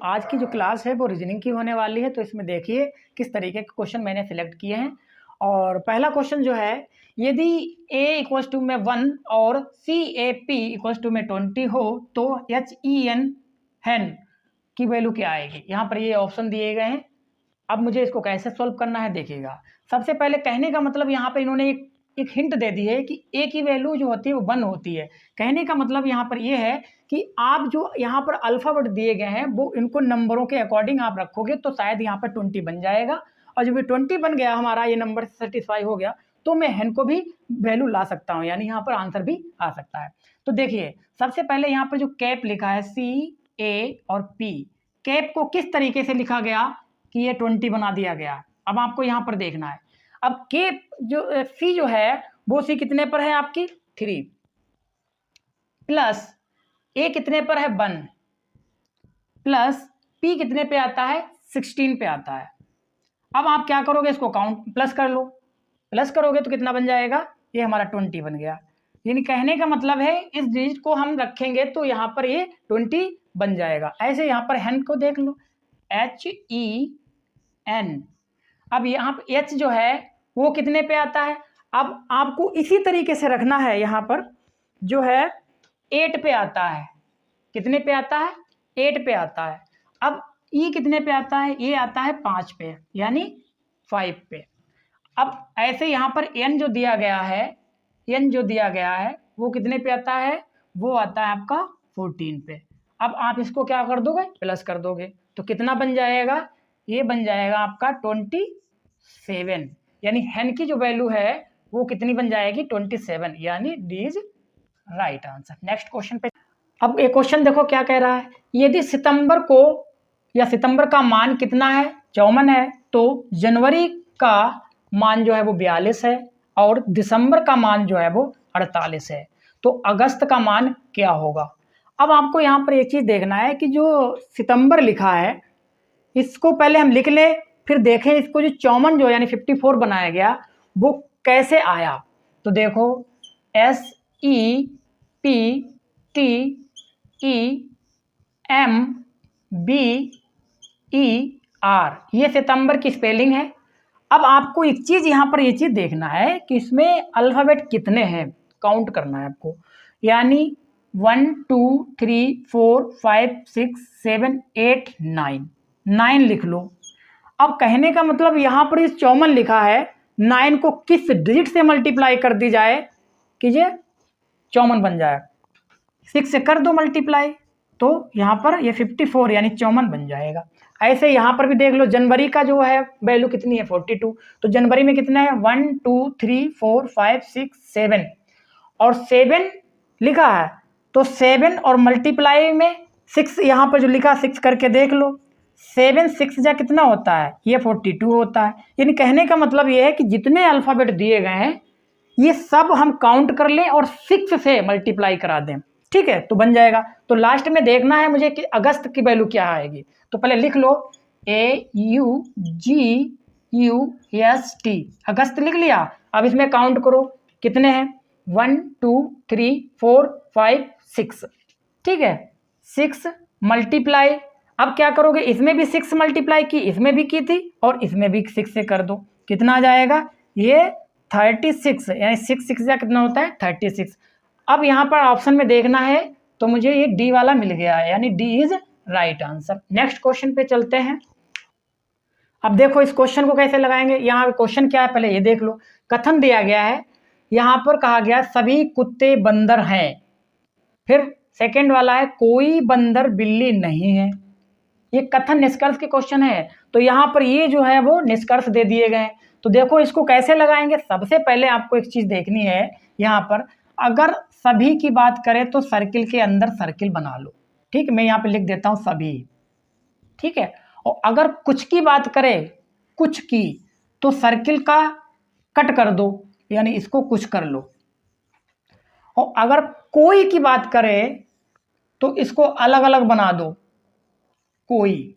आज की जो क्लास है वो रीजनिंग की होने वाली है। तो इसमें देखिए किस तरीके के क्वेश्चन मैंने सिलेक्ट किए हैं। और पहला क्वेश्चन जो है, यदि a इक्वल्स टू में 1 और CAP इक्वल्स टू में 20 हो तो HEN हैन की वैल्यू क्या आएगी। यहाँ पर ये ऑप्शन दिए गए हैं। अब मुझे इसको कैसे सॉल्व करना है देखिएगा। सबसे पहले कहने का मतलब यहाँ पर इन्होंने एक हिंट दे दी है कि a की वैल्यू जो होती है वो 1 होती है। कहने का मतलब यहाँ पर ये है कि आप जो यहाँ पर अल्फ़ाबेट दिए गए हैं वो इनको नंबरों के अकॉर्डिंग आप रखोगे तो शायद यहाँ पर 20 बन जाएगा। और जब ये 20 बन गया, हमारा ये नंबर सेटिस्फाई हो गया, तो मैं हैन को भी वैल्यू ला सकता हूँ, यानी यहाँ पर आंसर भी आ सकता है। तो देखिए सबसे पहले यहाँ पर जो कैप लिखा है CA और P, कैप को किस तरीके से लिखा गया कि ये 20 बना दिया गया। अब आपको यहाँ पर देखना है। अब कैप जो C जो है वो C कितने पर है आपकी 3 प्लस A कितने पर है 1 प्लस P कितने पे आता है 16 पे आता है। अब आप क्या करोगे, इसको काउंट प्लस कर लो। प्लस करोगे तो कितना बन जाएगा, ये हमारा 20 बन गया। यानी कहने का मतलब है इस डिजिट को हम रखेंगे तो यहाँ पर ये 20 बन जाएगा। ऐसे यहाँ पर हैन को देख लो, HEN। अब यहाँ पर H जो है वो कितने पे आता है। अब आपको इसी तरीके से रखना है, यहाँ पर जो है 8 पे आता है। कितने पे आता है 8 पे आता है। अब E कितने पे आता है, ये आता है 5 पे, यानी 5 पे। अब ऐसे यहाँ पर N जो दिया गया है, N जो दिया गया है वो कितने पे आता है, वो आता है आपका 14 पे। अब आप इसको क्या कर दोगे, प्लस कर दोगे तो कितना बन जाएगा, ये बन जाएगा आपका 27। यानी हैन की जो वैल्यू है वो कितनी बन जाएगी 27, यानी D is right answer. Next question पे। अब एक क्वेश्चन देखो क्या कह रहा है, यदि सितंबर को या सितंबर का मान कितना है 54 है, तो जनवरी का मान जो है वो 42 है और दिसंबर का मान जो है वो 48 है, तो अगस्त का मान क्या होगा। अब आपको यहाँ पर एक चीज़ देखना है कि जो सितंबर लिखा है इसको पहले हम लिख ले, फिर देखें इसको जो 54 जो यानी 54 बनाया गया वो कैसे आया। तो देखो SEPTEMBER, ये सितंबर की स्पेलिंग है। अब आपको एक चीज़ यहाँ पर ये चीज़ देखना है कि इसमें अल्फ़ाबेट कितने हैं, काउंट करना है आपको। यानी 1 2 3 4 5 6 7 8 9 लिख लो। अब कहने का मतलब यहाँ पर इस 54 लिखा है, 9 को किस डिजिट से मल्टीप्लाई कर दी जाए कि ये 54 बन जाए। 6 से कर दो मल्टीप्लाई तो यहाँ पर ये 54 यानी 54 बन जाएगा। ऐसे यहाँ पर भी देख लो, जनवरी का जो है वैल्यू कितनी है 42, तो जनवरी में कितना है 1 2 3 4 5 6 7 और 7 लिखा है, तो 7 और मल्टीप्लाई में 6 यहाँ पर जो लिखा 6 करके देख लो, 7 6 जा कितना होता है, ये 42 होता है। यानी कहने का मतलब ये है कि जितने अल्फ़ाबेट दिए गए हैं ये सब हम काउंट कर लें और 6 से मल्टीप्लाई करा दें, ठीक है, तो बन जाएगा। तो लास्ट में देखना है मुझे कि अगस्त की वैल्यू क्या आएगी। तो पहले लिख लो AUGUST, अगस्त लिख लिया। अब इसमें काउंट करो कितने हैं, 1 2 3 4 5 6, ठीक है, 6 मल्टीप्लाई। अब क्या करोगे, इसमें भी 6 मल्टीप्लाई की, इसमें भी की थी और इसमें भी 6 से कर दो, कितना आ जाएगा, ये 36, यानी 6 6 कितना होता है 36। अब यहाँ पर ऑप्शन में देखना है तो मुझे ये डी वाला मिल गया है, यानी D is right answer. Next question पे चलते हैं। अब देखो इस क्वेश्चन को कैसे लगाएंगे। यहाँ क्वेश्चन क्या है पहले ये देख लो। कथन दिया गया है, यहाँ पर कहा गया सभी कुत्ते बंदर हैं, फिर सेकंड वाला है कोई बंदर बिल्ली नहीं है। ये कथन निष्कर्ष के क्वेश्चन है, तो यहाँ पर ये जो है वो निष्कर्ष दे दिए गए। तो देखो इसको कैसे लगाएंगे। सबसे पहले आपको एक चीज देखनी है, यहाँ पर अगर सभी की बात करें तो सर्किल के अंदर सर्किल बना लो, ठीक है, मैं यहाँ पे लिख देता हूँ सभी, ठीक है। और अगर कुछ की बात करें, कुछ की, तो सर्किल का कट कर दो, यानी इसको कुछ कर लो। और अगर कोई की बात करें तो इसको अलग अलग बना दो, कोई,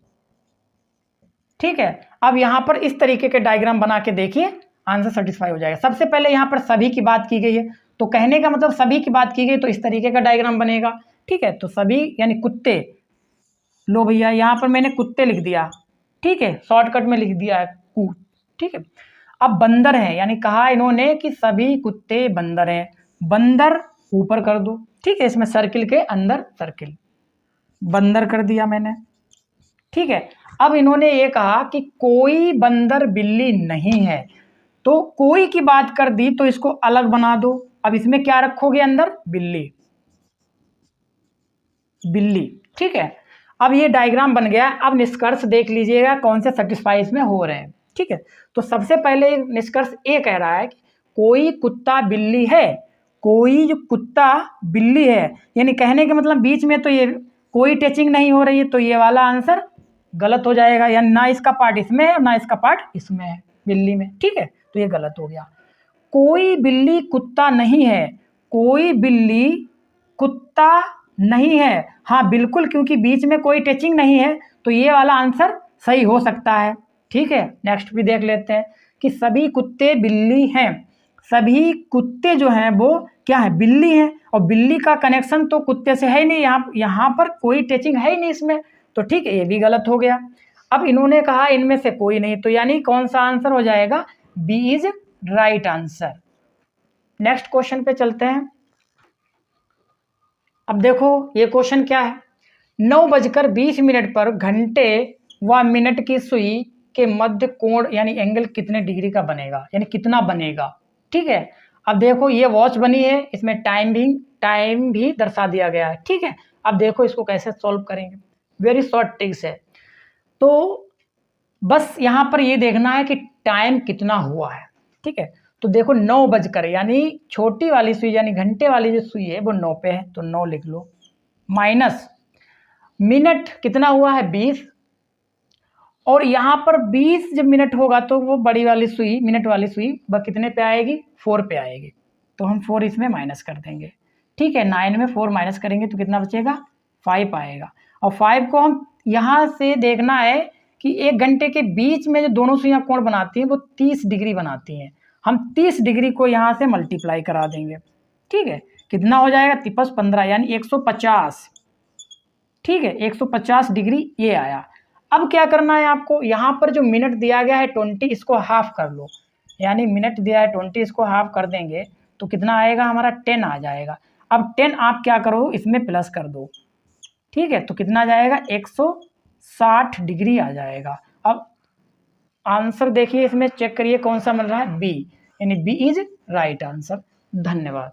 ठीक है। अब यहां पर इस तरीके के डायग्राम बना के देखिए, आंसर सेटिस्फाई हो जाएगा। सबसे पहले यहां पर सभी की बात की गई है, तो कहने का मतलब सभी की बात की गई तो इस तरीके का डायग्राम बनेगा, ठीक है। तो सभी यानी कुत्ते, लो भैया यहाँ पर मैंने कुत्ते लिख दिया, ठीक है, शॉर्टकट में लिख दिया है कू, ठीक है। अब बंदर है, यानी कहा इन्होंने कि सभी कुत्ते बंदर हैं, बंदर ऊपर कर दो, ठीक है, इसमें सर्किल के अंदर सर्किल, बंदर कर दिया मैंने, ठीक है। अब इन्होंने ये कहा कि कोई बंदर बिल्ली नहीं है, तो कोई की बात कर दी तो इसको अलग बना दो। अब इसमें क्या रखोगे अंदर, बिल्ली, बिल्ली, ठीक है। अब ये डायग्राम बन गया। अब निष्कर्ष देख लीजिएगा कौन से सेटिस्फाई इसमें हो रहे हैं, ठीक है। तो सबसे पहले निष्कर्ष ये कह रहा है कि कोई कुत्ता बिल्ली है, कोई जो कुत्ता बिल्ली है, यानी कहने के मतलब बीच में तो ये कोई टचिंग नहीं हो रही है, तो ये वाला आंसर गलत हो जाएगा, यानी ना इसका पार्ट इसमें है ना इसका पार्ट इसमें है, बिल्ली में, ठीक है, तो ये गलत हो गया। कोई बिल्ली कुत्ता नहीं है, कोई बिल्ली कुत्ता नहीं है, हाँ बिल्कुल, क्योंकि बीच में कोई टचिंग नहीं है, तो ये वाला आंसर सही हो सकता है, ठीक है। नेक्स्ट भी देख लेते हैं कि सभी कुत्ते बिल्ली हैं, सभी कुत्ते जो हैं वो क्या है, बिल्ली हैं, और बिल्ली का कनेक्शन तो कुत्ते से है ही नहीं, यहाँ पर कोई टचिंग है ही नहीं इसमें, तो ठीक है, ये भी गलत हो गया। अब इन्होंने कहा इनमें से कोई नहीं, तो यानी कौन सा आंसर हो जाएगा, B is right answer. Next question पे चलते हैं। अब देखो ये क्वेश्चन क्या है, 9:20 पर घंटे व मिनट की सुई के मध्य कोण यानी एंगल कितने डिग्री का बनेगा, यानी कितना बनेगा, ठीक है। अब देखो ये वॉच बनी है, इसमें टाइम भी दर्शा दिया गया है, ठीक है। अब देखो इसको कैसे सॉल्व करेंगे, वेरी शॉर्ट ट्रिक्स है। तो बस यहाँ पर ये देखना है कि टाइम कितना हुआ है, ठीक है। तो देखो 9 बजकर, यानी छोटी वाली सुई यानी घंटे वाली जो सुई है वो 9 पे है, तो 9 लिख लो, माइनस मिनट कितना हुआ है 20, और यहाँ पर 20 जब मिनट होगा तो वो बड़ी वाली सुई मिनट वाली सुई वह कितने पे आएगी, 4 पे आएगी, तो हम 4 इसमें माइनस कर देंगे, ठीक है। 9 में 4 माइनस करेंगे तो कितना बचेगा, 5 आएगा, और 5 को हम यहाँ से देखना है कि 1 घंटे के बीच में जो दोनों सुइयाँ कोण बनाती हैं वो 30 डिग्री बनाती हैं, हम 30 डिग्री को यहाँ से मल्टीप्लाई करा देंगे, ठीक है। कितना हो जाएगा, 3 + 15 यानी 150, ठीक है, 150 डिग्री ये आया। अब क्या करना है आपको, यहाँ पर जो मिनट दिया गया है 20, इसको हाफ कर लो, यानी मिनट दिया है 20, इसको हाफ कर देंगे तो कितना आएगा हमारा, 10 आ जाएगा। अब 10 आप क्या करो, इसमें प्लस कर दो, ठीक है, तो कितना जाएगा, 160 डिग्री आ जाएगा। अब आंसर देखिए, इसमें चेक करिए कौन सा मिल रहा है, बी, यानी बी इज राइट आंसर। धन्यवाद।